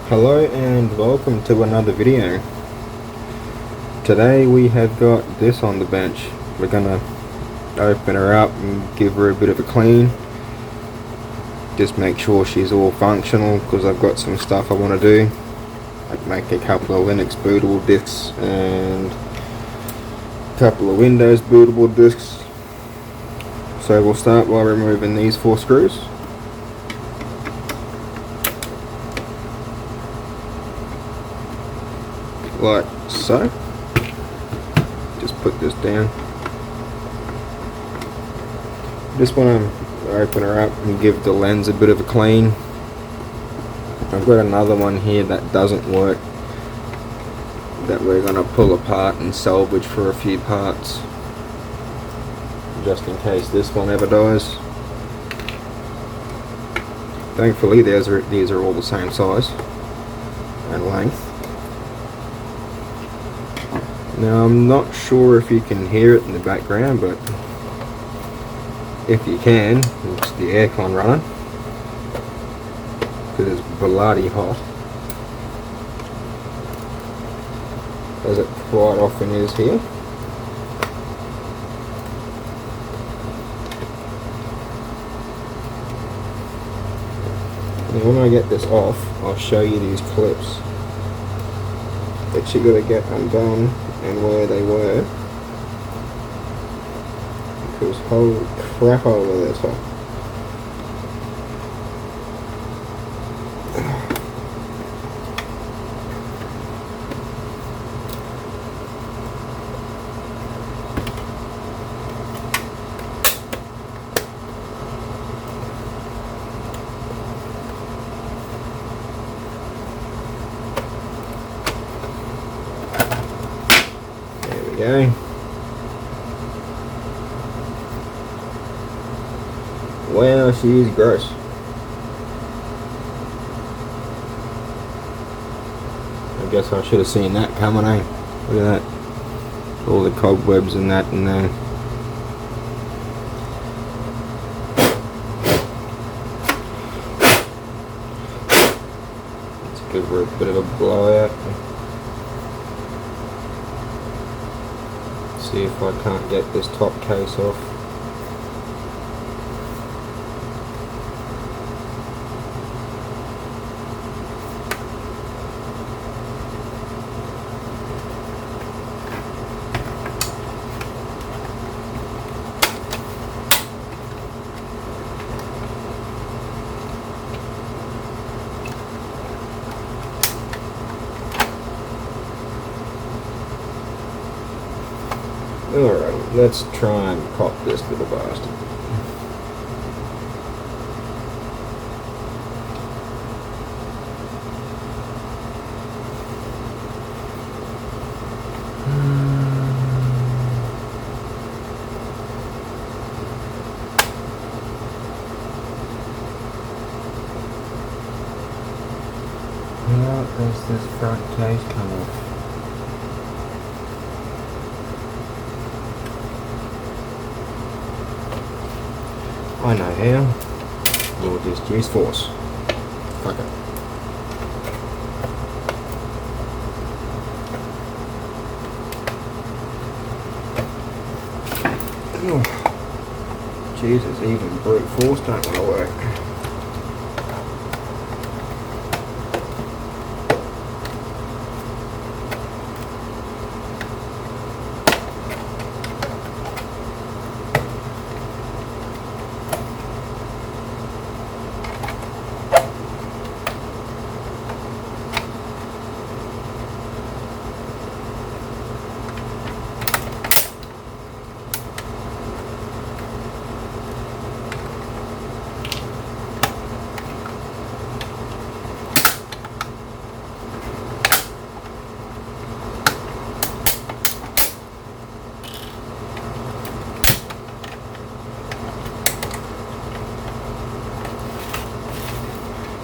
Hello and welcome to another video. Today we have got this on the bench. We're gonna open her up and give her a bit of a clean. Just make sure she's all functional because I've got some stuff I want to do. Like make a couple of Linux bootable disks and a couple of Windows bootable disks. So we'll start by removing these 4 screws. Like so. Just put this down. Just want to open her up and give the lens a bit of a clean. I've got another one here that doesn't work that we're going to pull apart and salvage for a few parts just in case this one ever dies. Thankfully these are all the same size and length. Now I'm not sure if you can hear it in the background, but if you can, it's the aircon running because it's bloody hot, as it quite often is here. Now when I get this off, I'll show you these clips that you got to get undone and where they were, because holy crap over there top. There we go. Wow, she is gross. I guess I should have seen that coming, eh? Look at that. All the cobwebs and that in there. Let's give her a bit of a blowout. See if I can't get this top case off. Alright, let's try and pop this little bastard. How does this front case come off? I know how. We'll just use force. Fuck it. Oh, Jesus, even brute force don't want to work.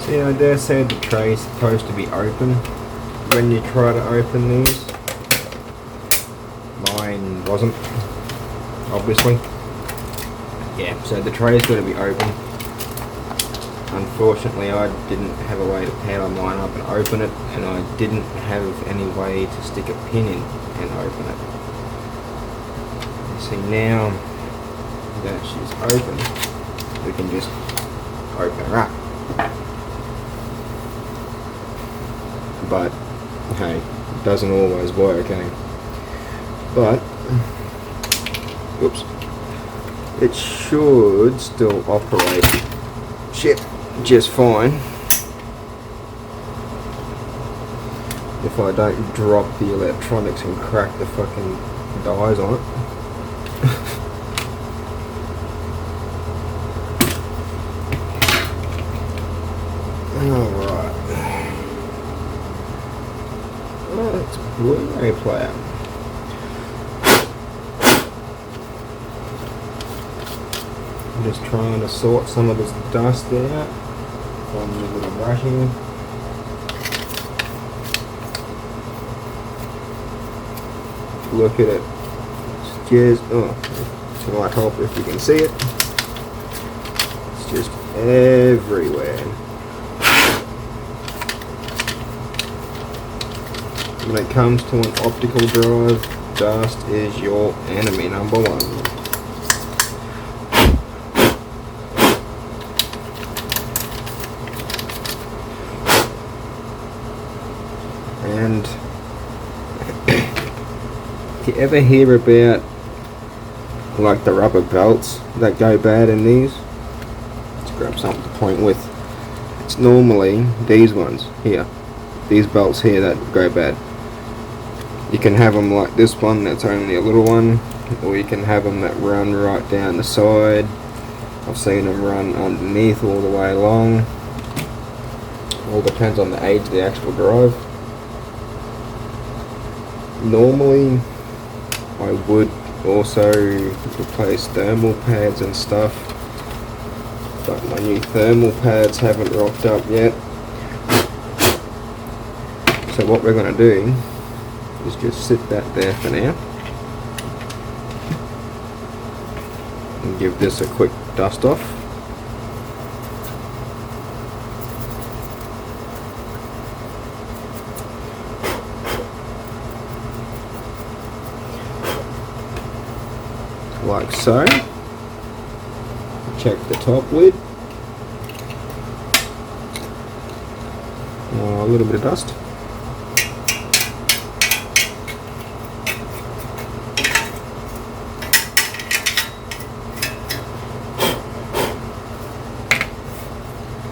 See, I dare say the tray is supposed to be open when you try to open these. Mine wasn't, obviously. Yeah, so the tray's got to be open. unfortunately I didn't have a way to power mine up and open it, and I didn't have any way to stick a pin in and open it. You see, now that she's open, we can just open her up. But hey, it doesn't always work, eh? But oops, it should still operate just fine if I don't drop the electronics and crack the fucking dies on it. Alright, let's Blu-ray player. I'm just trying to sort some of this dust out from the little brush here. Look at it. It's just, so I hope if you can see it. It's just everywhere. When it comes to an optical drive, dust is your enemy number one. And if you ever hear about like the rubber belts that go bad in these, let's grab something to point with. It's normally these ones here, these belts here that go bad. You can have them like this one that's only a little one, or you can have them that run right down the side. I've seen them run underneath all the way along. All depends on the age of the actual drive. Normally I would also replace thermal pads and stuff, but my new thermal pads haven't rocked up yet. So what we're going to do is just sit that there for now and give this a quick dust off. Like so. Check the top lid. A little bit of dust.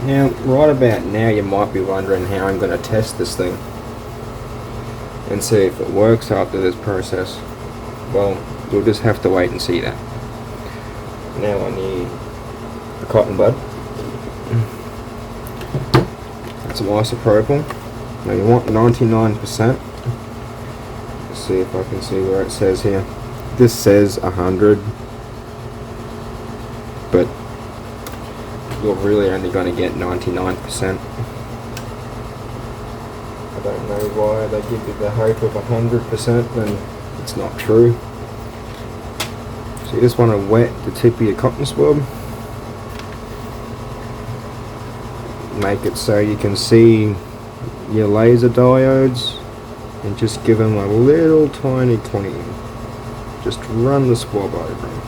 Now, right about now you might be wondering how I'm going to test this thing and see if it works after this process. Well, we'll just have to wait and see that. Now I need a cotton bud, and some isopropyl. Now you want 99%. Let's see if I can see where it says here. This says 100, but you're really only going to get 99%. I don't know why they give you the hope of 100% when it's not true. So you just want to wet the tip of your cotton swab. Make it so you can see your laser diodes, and just give them a little tiny clean. Just run the swab over them.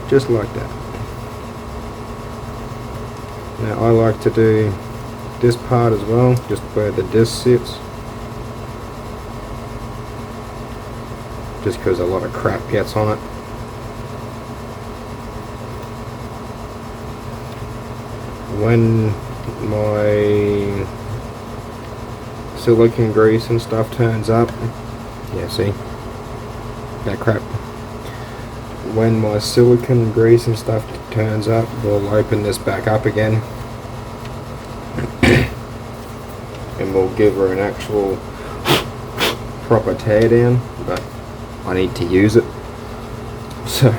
Just like that. Now I like to do this part as well, just where the disc sits, just because a lot of crap gets on it. When my silicone grease and stuff turns up, yeah, see that crap. When my silicone grease and stuff turns up, we'll open this back up again and we'll give her an actual proper tear down, but I need to use it, so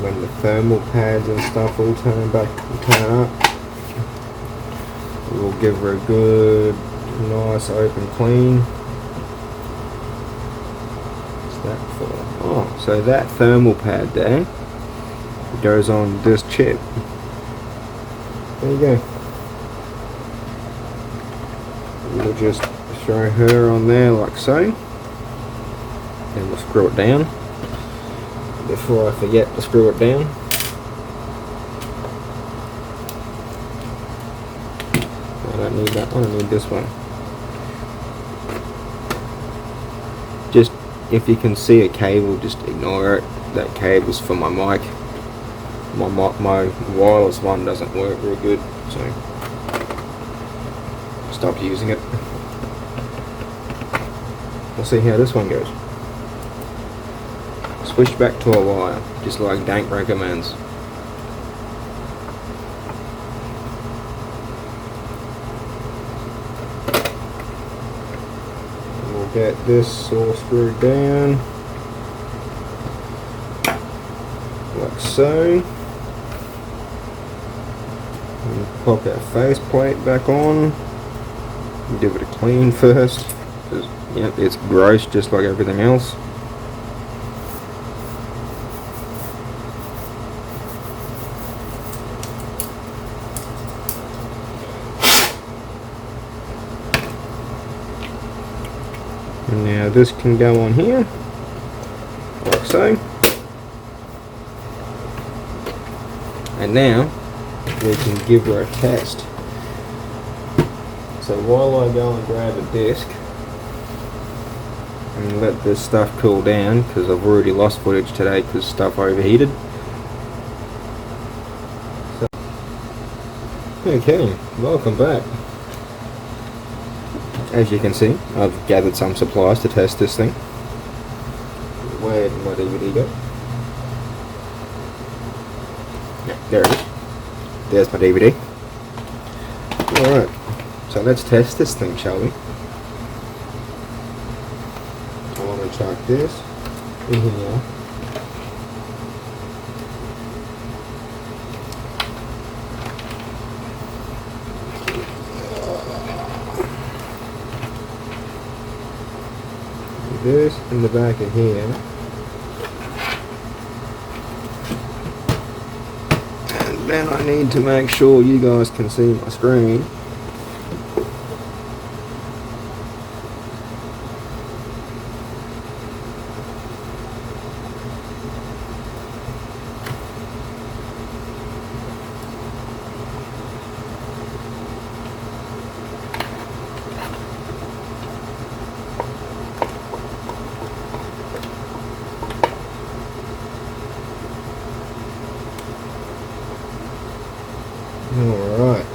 when the thermal pads and stuff all turn up, we'll give her a good nice open clean. What's that for? Oh, So that thermal pad there goes on this chip. There you go. We'll just throw her on there like so, and we'll screw it down. Before I forget to screw it down, I don't need that one, I need this one. Just, if you can see a cable, just ignore it. That cable's for my mic. My wireless one doesn't work very good, so stop using it. We'll see how this one goes. Switch back to a wire, just like Dank recommends. We'll get this all screwed down, like so. And pop our face plate back on. Give it a clean first, because yep, it's gross just like everything else. And now this can go on here, like so. And now we can give her a test. So while I go and grab a disc and let this stuff cool down, because I've already lost footage today because stuff overheated. So, okay, welcome back. As you can see, I've gathered some supplies to test this thing. Where did my DVD go? Yeah, there it is. There's my DVD. Alright, so let's test this thing, shall we? I want to chuck this in here. This in the back of here, and then I need to make sure you guys can see my screen. Alright,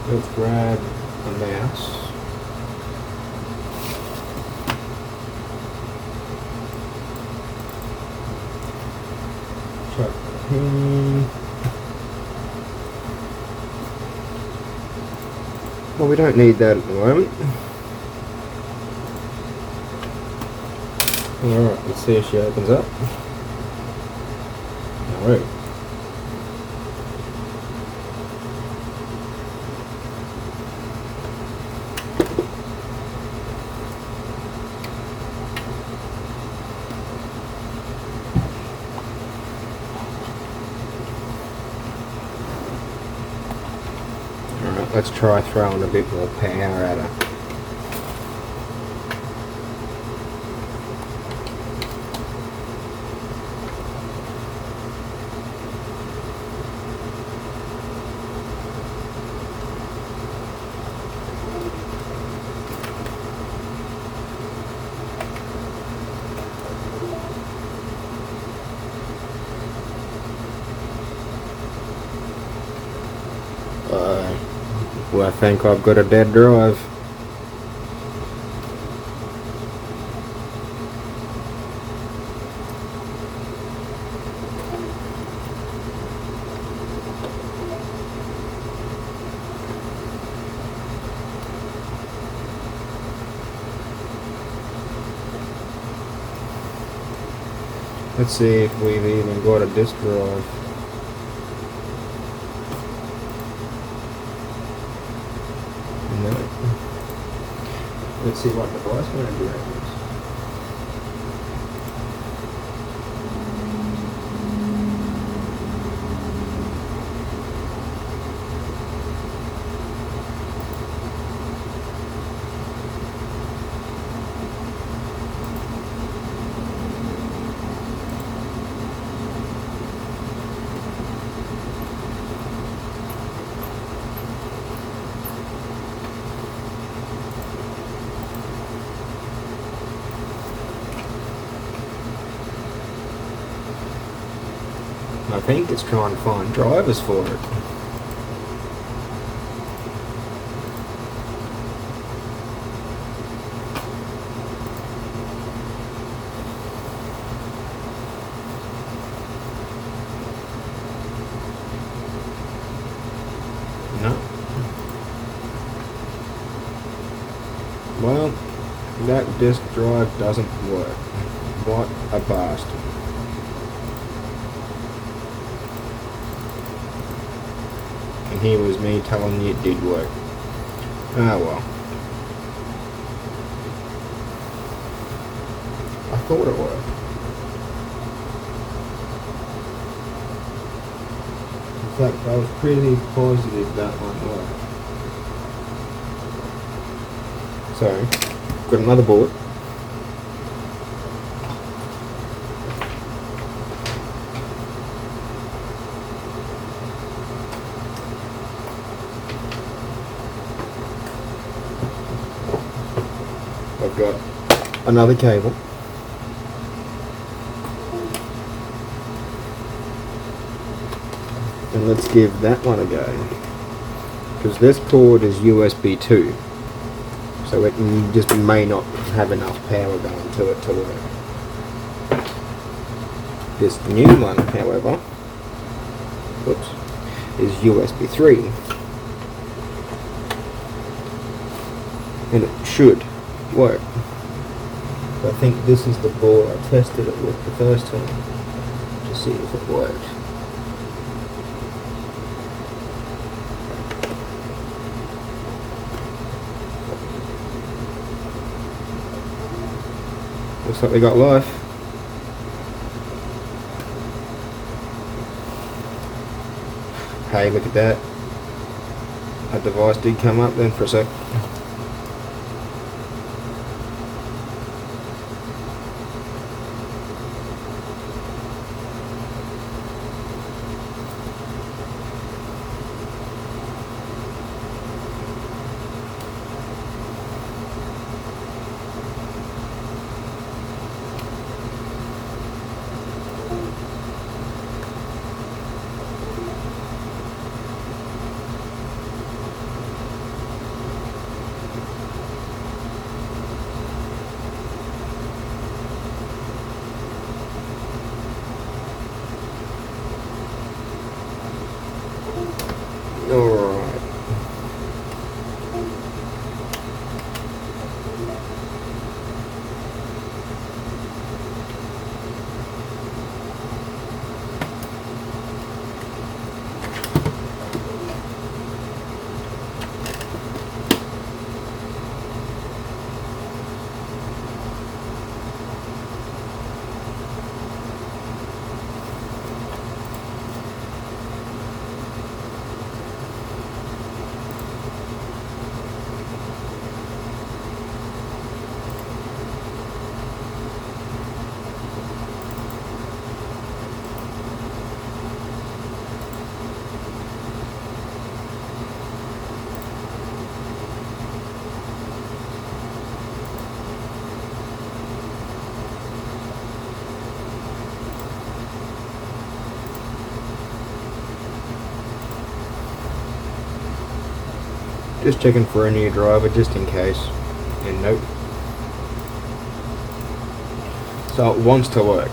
let's grab a mouse. Chuck the pin. Well, we don't need that at the moment. Alright, let's see if she opens up. Alright. Let's try throwing a bit more power at her. Well, I think I've got a dead drive. Let's see if we've even got a disk drive. No. Let's see what device manager is. I think it's trying to find drivers for it. No. Well, that disk drive doesn't work. What a bastard. And here was me telling you it did work. Ah well. I thought it worked. In fact, I was pretty positive that one worked. So, got another board. I've got another cable. And let's give that one a go. Because this cord is USB 2. So it just may not have enough power going to it to work. This new one, however, whoops, is USB 3. And it should work. I think this is the board I tested it with the first time to see if it worked. Looks like we got life. Hey, look at that. Our device did come up then for a sec. Alright. Just checking for a new driver just in case. And nope. So it wants to work.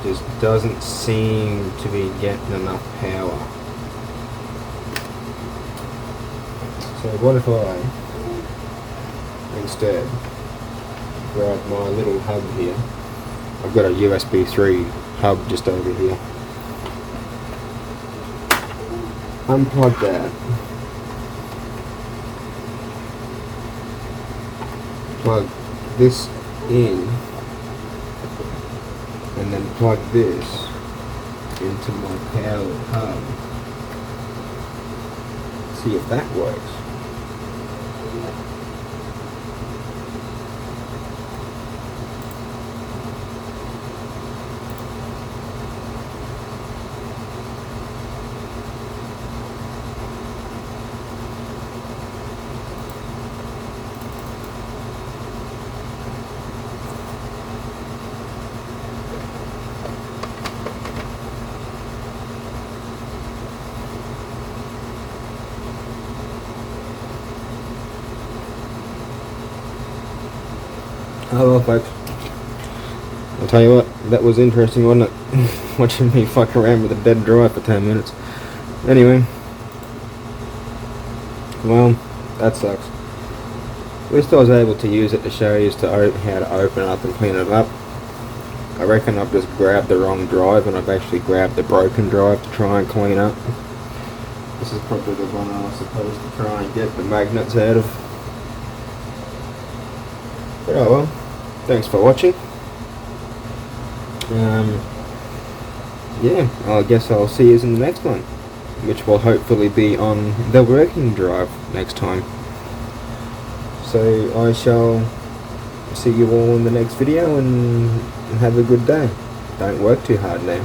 Just doesn't seem to be getting enough power. So what if I instead grab my little hub here. I've got a USB 3 hub just over here. Unplug that. Plug this in and then plug this into my powered hub. See if that works. Oh well, folks. I'll tell you what, that was interesting, wasn't it? Watching me fuck around with a dead drive for 10 minutes. Anyway. Well, that sucks. At least I was able to use it to show you how to open it up and clean it up. I reckon I've just grabbed the wrong drive and I've actually grabbed the broken drive to try and clean up. This is probably the one I was supposed to try and get the magnets out of. But oh well, thanks for watching. Yeah, I guess I'll see you in the next one, which will hopefully be on the working drive next time. So I shall see you all in the next video and have a good day. Don't work too hard now.